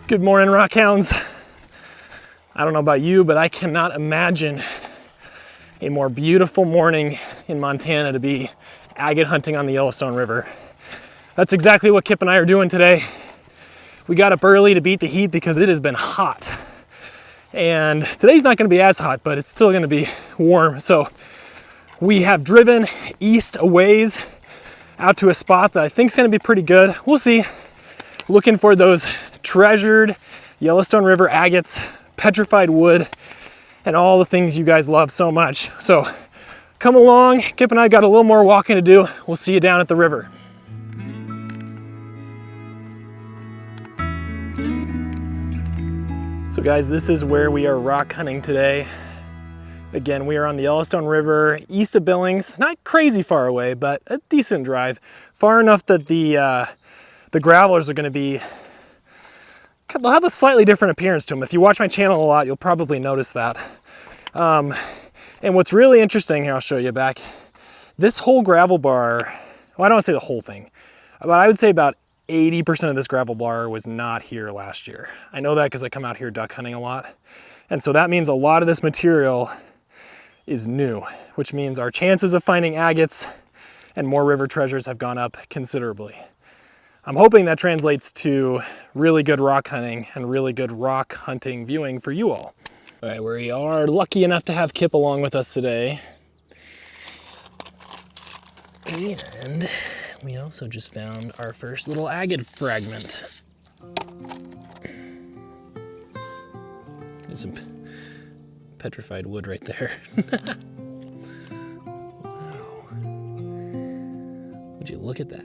Good morning, Rockhounds. I don't know about you, but I cannot imagine a more beautiful morning in Montana to be agate hunting on the Yellowstone River. That's exactly what Kip and I are doing today. We got up early to beat the heat because it has been hot. And today's not gonna be as hot, but it's still gonna be warm. So we have driven east a ways out to a spot that I think is gonna be pretty good. We'll see. Looking for those treasured Yellowstone River agates, petrified wood, and all the things you guys love so much. So come along, Kip and I got a little more walking to do. We'll see you down at the river. So guys, this is where we are rock hunting today. Again, we are on the Yellowstone River, east of Billings, not crazy far away, but a decent drive. Far enough that the gravelers are gonna be, they'll have a slightly different appearance to them. If you watch my channel a lot, you'll probably notice that. And what's really interesting here, I'll show you back. This whole gravel bar, well, I don't want to say the whole thing, but I would say about 80% of this gravel bar was not here last year. I know that because I come out here duck hunting a lot. And so that means a lot of this material is new, which means our chances of finding agates and more river treasures have gone up considerably. I'm hoping that translates to really good rock hunting and really good rock hunting viewing for you all. All right, we are lucky enough to have Kip along with us today. And we also just found our first little agate fragment. There's some petrified wood right there. Wow. Would you look at that?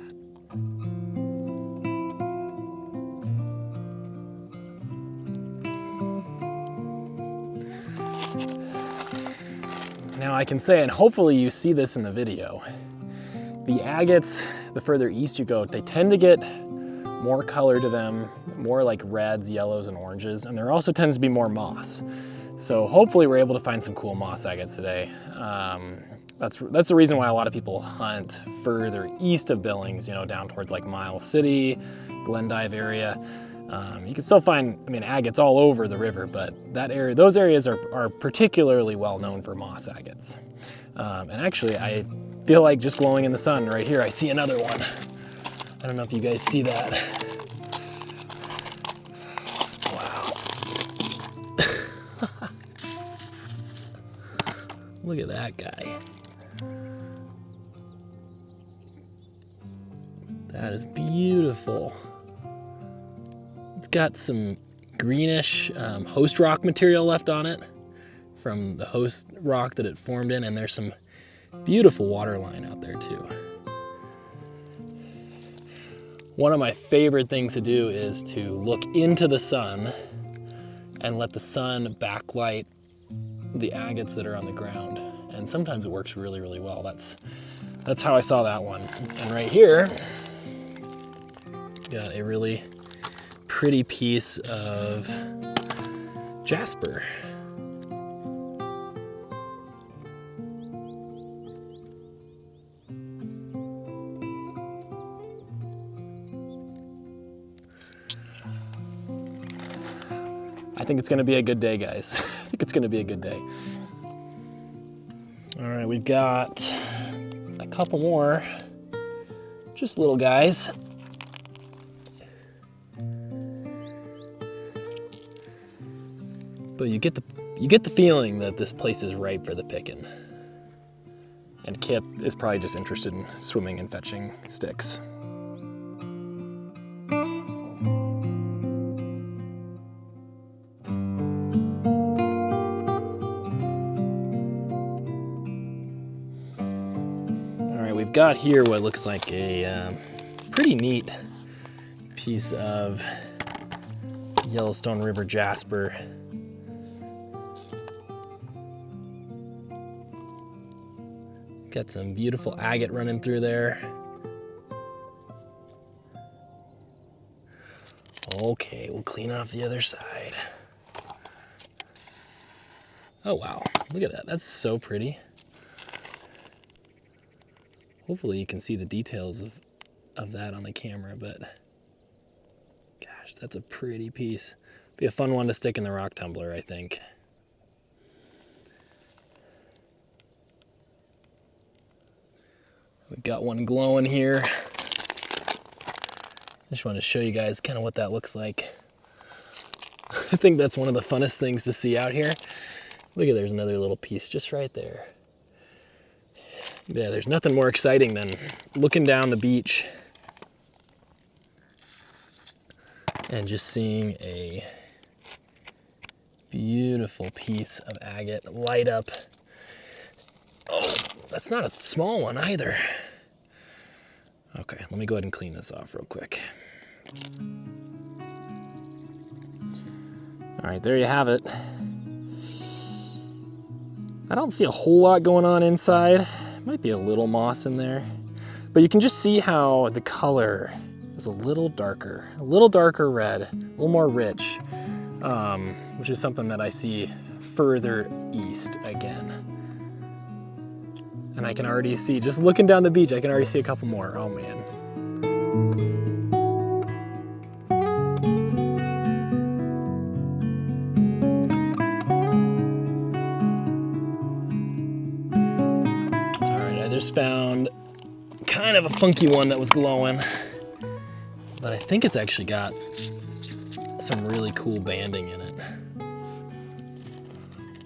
Now I can say, and hopefully you see this in the video, the agates, the further east you go, they tend to get more color to them, more like reds, yellows, and oranges, and there also tends to be more moss. So hopefully we're able to find some cool moss agates today. That's the reason why a lot of people hunt further east of Billings, you know, down towards like Miles City, Glendive area. You can still find, I mean, agates all over the river, but that area, those areas are particularly well known for moss agates. And actually, I feel like just glowing in the sun right here, I see another one. I don't know if you guys see that. Wow. Look at that guy. That is beautiful. It's got some greenish host rock material left on it from the host rock that it formed in, and there's some beautiful water line out there too. One of my favorite things to do is to look into the sun and let the sun backlight the agates that are on the ground. And sometimes it works really, really well. That's how I saw that one. And right here, got a really pretty piece of jasper. I think it's gonna be a good day, guys. I think it's gonna be a good day. All right, we've got a couple more, just little guys. But you get the feeling that this place is ripe for the picking. And Kip is probably just interested in swimming and fetching sticks. we've got here what looks like a pretty neat piece of Yellowstone River jasper. Got some beautiful agate running through there. Okay, we'll clean off the other side. Oh wow, look at that, that's so pretty. Hopefully you can see the details of that on the camera, but gosh, that's a pretty piece. Be a fun one to stick in the rock tumbler, I think. We've got one glowing here. Just want to show you guys kind of what that looks like. I think that's one of the funnest things to see out here. Look at, there's another little piece just right there. Yeah, there's nothing more exciting than looking down the beach and just seeing a beautiful piece of agate light up. Oh, that's not a small one either. Okay, let me go ahead and clean this off real quick. All right, there you have it. I don't see a whole lot going on inside. Might be a little moss in there, but you can just see how the color is a little darker red, a little more rich, which is something that I see further east again. And I can already see, just looking down the beach, I can already see a couple more. Oh man. All right, I just found kind of a funky one that was glowing, but I think it's actually got some really cool banding in it.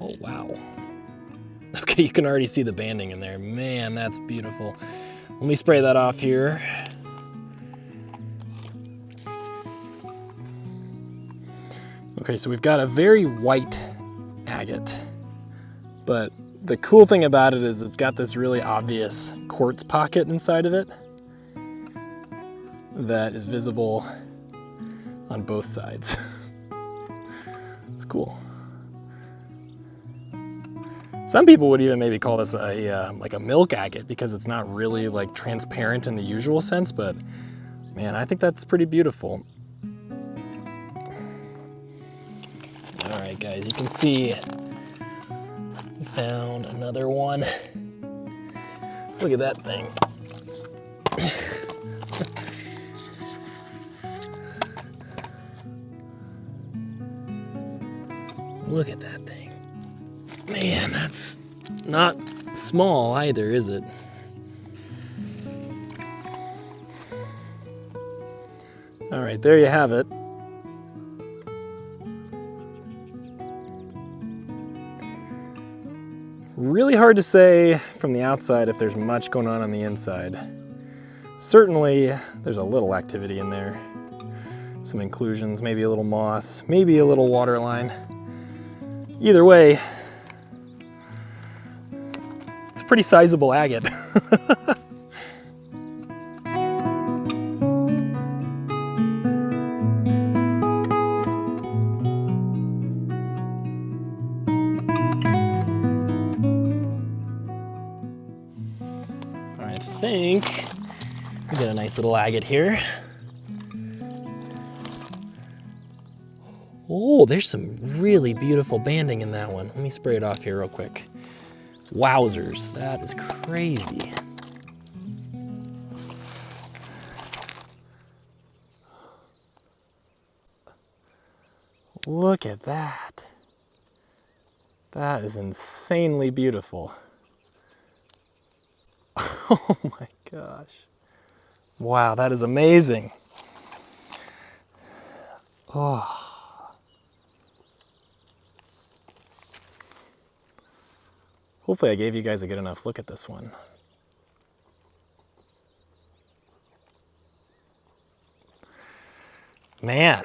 Oh wow. Okay, you can already see the banding in there. Man, that's beautiful. Let me spray that off here. Okay, so we've got a very white agate, but the cool thing about it is it's got this really obvious quartz pocket inside of it that is visible on both sides. It's cool. Some people would even maybe call this a like a milk agate because it's not really like transparent in the usual sense, but man, I think that's pretty beautiful. All right, guys, you can see we found another one. Look at that thing. Look at that thing. Man, that's not small either, is it? All right, there you have it. Really hard to say from the outside if there's much going on the inside. Certainly, there's a little activity in there. Some inclusions, maybe a little moss, maybe a little water line. Either way, it's a pretty sizable agate. I think we got a nice little agate here. Oh, there's some really beautiful banding in that one. Let me spray it off here real quick. Wowzers, that is crazy. Look at that. That is insanely beautiful. Oh my gosh. Wow, that is amazing. Oh. Hopefully I gave you guys a good enough look at this one. Man.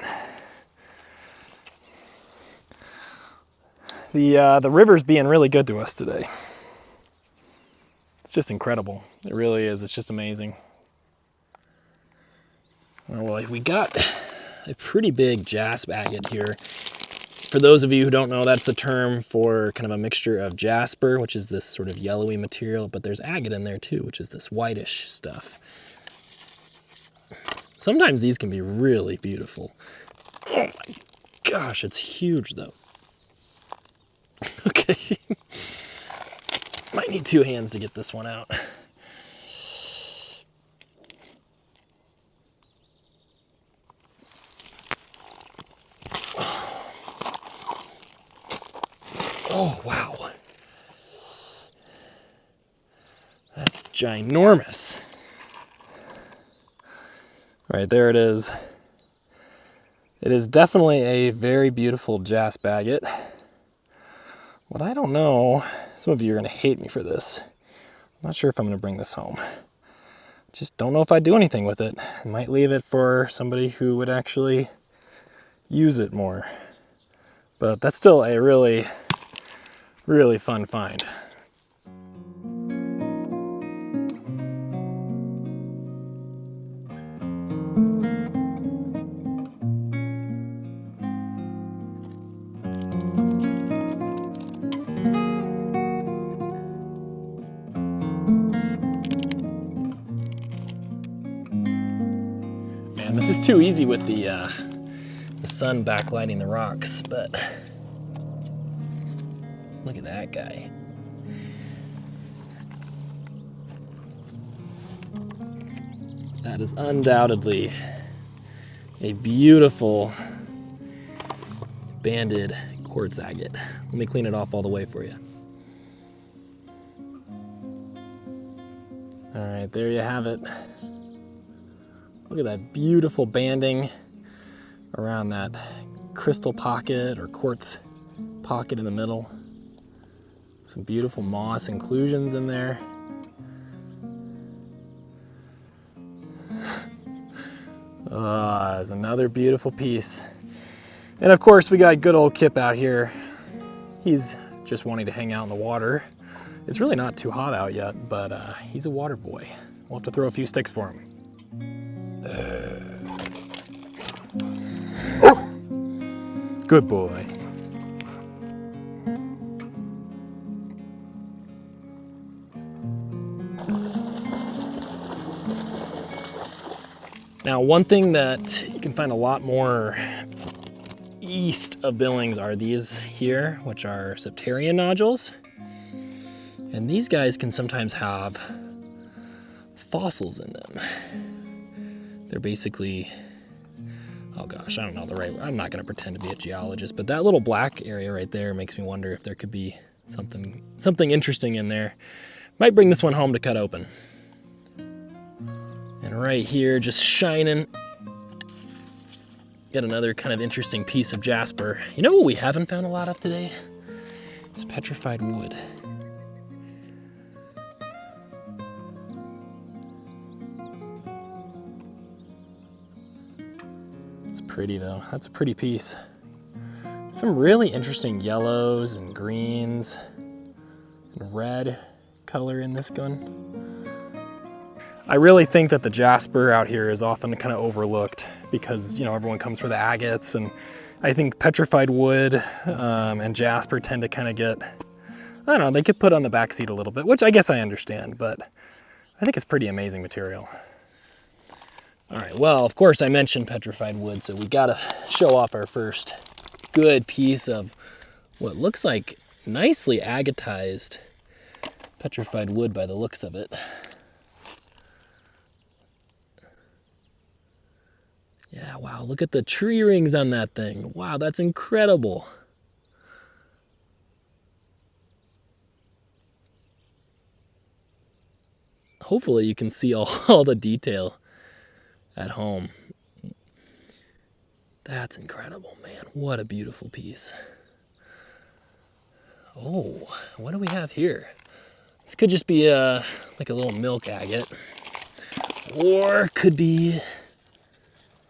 The river's being really good to us today. It's just incredible. It really is. It's just amazing. Well, we got a pretty big jasp agate here. For those of you who don't know, that's a term for kind of a mixture of jasper, which is this sort of yellowy material, but there's agate in there too, which is this whitish stuff. Sometimes these can be really beautiful. Oh my gosh, it's huge though. Okay. Might need two hands to get this one out. Oh, wow. That's ginormous. All right, there it is. It is definitely a very beautiful jasp agate. What I don't know, some of you are going to hate me for this. I'm not sure if I'm going to bring this home. Just don't know if I'd do anything with it. I might leave it for somebody who would actually use it more. But that's still a really, really fun find. Man, this is too easy with the sun backlighting the rocks, but look at that guy. That is undoubtedly a beautiful banded quartz agate. Let me clean it off all the way for you. All right, there you have it. Look at that beautiful banding around that crystal pocket or quartz pocket in the middle. Some beautiful moss inclusions in there. There's another beautiful piece. And of course we got good old Kip out here. He's just wanting to hang out in the water. It's really not too hot out yet, but he's a water boy. We'll have to throw a few sticks for him. Good boy. Now, one thing that you can find a lot more east of Billings are these here, which are septarian nodules. And these guys can sometimes have fossils in them. They're basically, oh gosh, I don't know the right word. I'm not gonna pretend to be a geologist, but that little black area right there makes me wonder if there could be something interesting in there. Might bring this one home to cut open. And right here, just shining, got another kind of interesting piece of jasper. You know what we haven't found a lot of today? It's petrified wood. It's pretty though, that's a pretty piece. Some really interesting yellows and greens and red color in this gun. I really think that the jasper out here is often kind of overlooked because, you know, everyone comes for the agates, and I think petrified wood and jasper tend to kind of get, I don't know, they get put on the back seat a little bit, which I guess I understand, but I think it's pretty amazing material. All right, well, of course I mentioned petrified wood, so we gotta show off our first good piece of what looks like nicely agatized petrified wood by the looks of it. Yeah, wow, look at the tree rings on that thing. Wow, that's incredible. Hopefully you can see all the detail at home. That's incredible, man. What a beautiful piece. Oh, what do we have here? This could just be like a little milk agate, or could be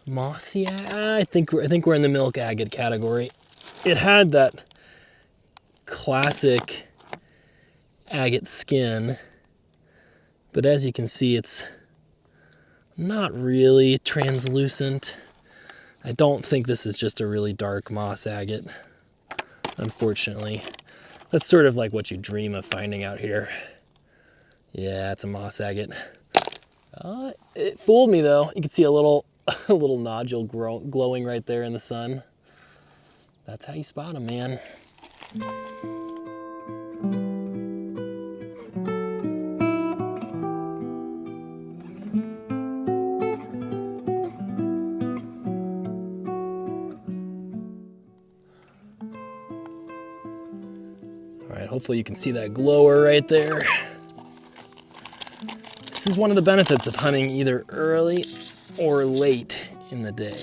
mossy. I think we're in the milk agate category. It had that classic agate skin, But as you can see, it's not really translucent. I don't think this is just a really dark moss agate, unfortunately. That's sort of like what you dream of finding out here. Yeah, it's a moss agate. It fooled me though. You can see a little nodule glowing right there in the sun. That's how you spot them, man. All right, hopefully you can see that glower right there. This is one of the benefits of hunting either early or late in the day.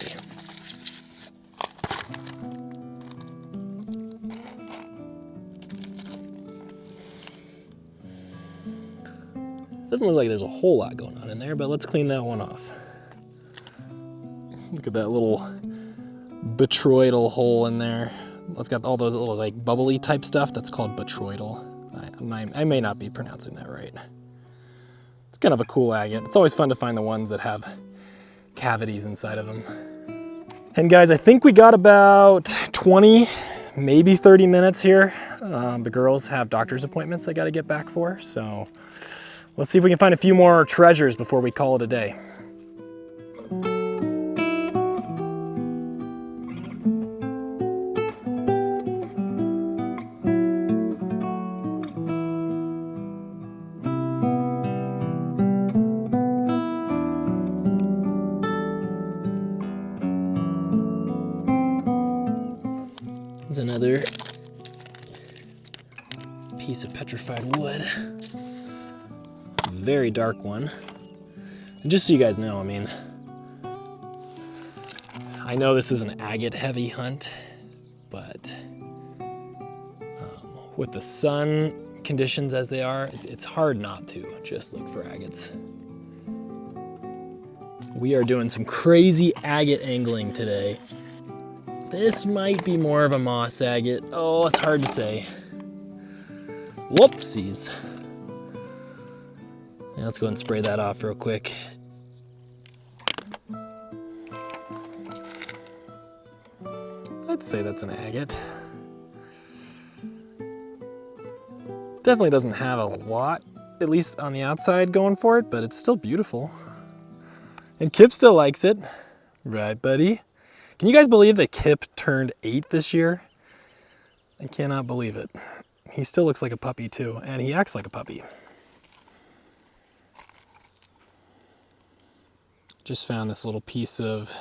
Doesn't look like there's a whole lot going on in there, but let's clean that one off. Look at that little botryoidal hole in there. It's got all those little like bubbly type stuff. That's called botryoidal. I may not be pronouncing that right. It's kind of a cool agate. It's always fun to find the ones that have cavities inside of them. And guys, I think we got about 20, maybe 30 minutes here. The girls have doctor's appointments I got to get back for, so let's see if we can find a few more treasures before we call it a day. There's another piece of petrified wood. A very dark one. And just so you guys know, I mean, I know this is an agate heavy hunt, but with the sun conditions as they are, it's hard not to just look for agates. We are doing some crazy agate angling today. This might be more of a moss agate. Oh, it's hard to say. Whoopsies. Yeah, let's go ahead and spray that off real quick. I'd say that's an agate. Definitely doesn't have a lot, at least on the outside, going for it, but it's still beautiful. And Kip still likes it. Right, buddy? Can you guys believe that Kip turned 8 this year? I cannot believe it. He still looks like a puppy too, and he acts like a puppy. Just found this little piece of,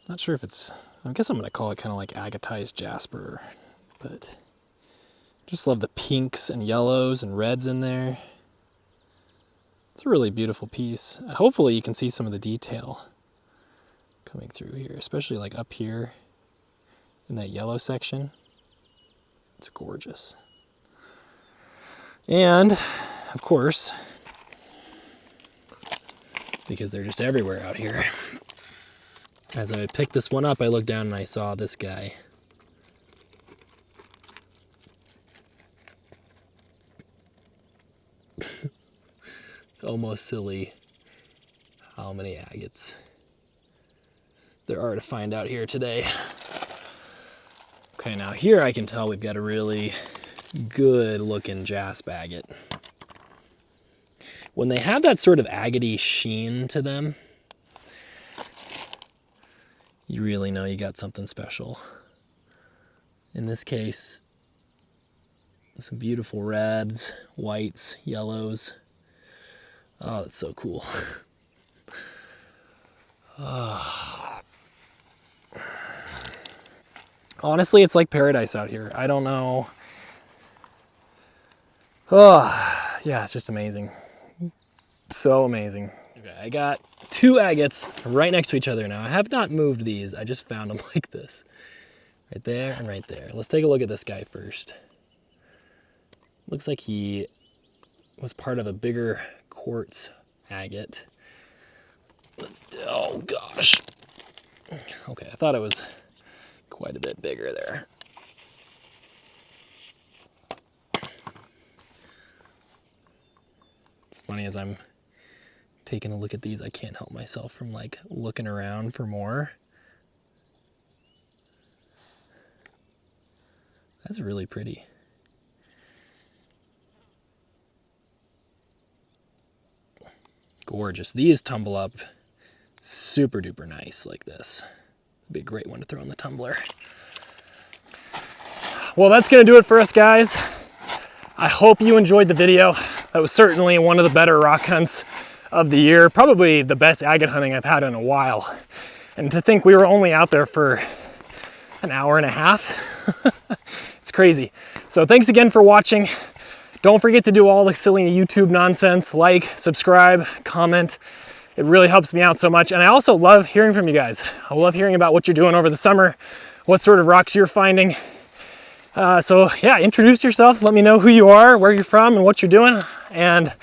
not sure if it's, I guess I'm gonna call it kind of like agatized jasper, but just love the pinks and yellows and reds in there. It's a really beautiful piece. Hopefully you can see some of the detail coming through here, especially like up here in that yellow section. It's gorgeous. And of course, because they're just everywhere out here, as I picked this one up, I looked down and I saw this guy. It's almost silly how many agates there are to find out here today. Okay, now here I can tell we've got a really good looking jasp agate. When they have that sort of agate-y sheen to them, you really know you got something special. In this case, some beautiful reds, whites, yellows. Oh, that's so cool. Honestly, it's like paradise out here. I don't know. Oh, yeah, it's just amazing. So amazing. Okay, I got 2 agates right next to each other now. I have not moved these. I just found them like this. Right there and right there. Let's take a look at this guy first. Looks like he was part of a bigger quartz agate. Oh gosh. Okay, I thought it was quite a bit bigger there. funny as I'm taking a look at these, I can't help myself from like looking around for more. That's really pretty. Gorgeous. These tumble up super duper nice like this. It'd be a great one to throw in the tumbler. Well, that's gonna do it for us, guys. I hope you enjoyed the video. That was certainly one of the better rock hunts of the year. Probably the best agate hunting I've had in a while. And to think we were only out there for an hour and a half. It's crazy. So thanks again for watching. Don't forget to do all the silly YouTube nonsense, like, subscribe, comment. It really helps me out so much. And I also love hearing from you guys. I love hearing about what you're doing over the summer, what sort of rocks you're finding. So yeah, introduce yourself. Let me know who you are, where you're from, and what you're doing. And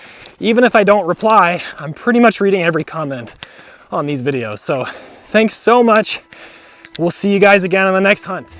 even if I don't reply, I'm pretty much reading every comment on these videos. So thanks so much. We'll see you guys again on the next hunt.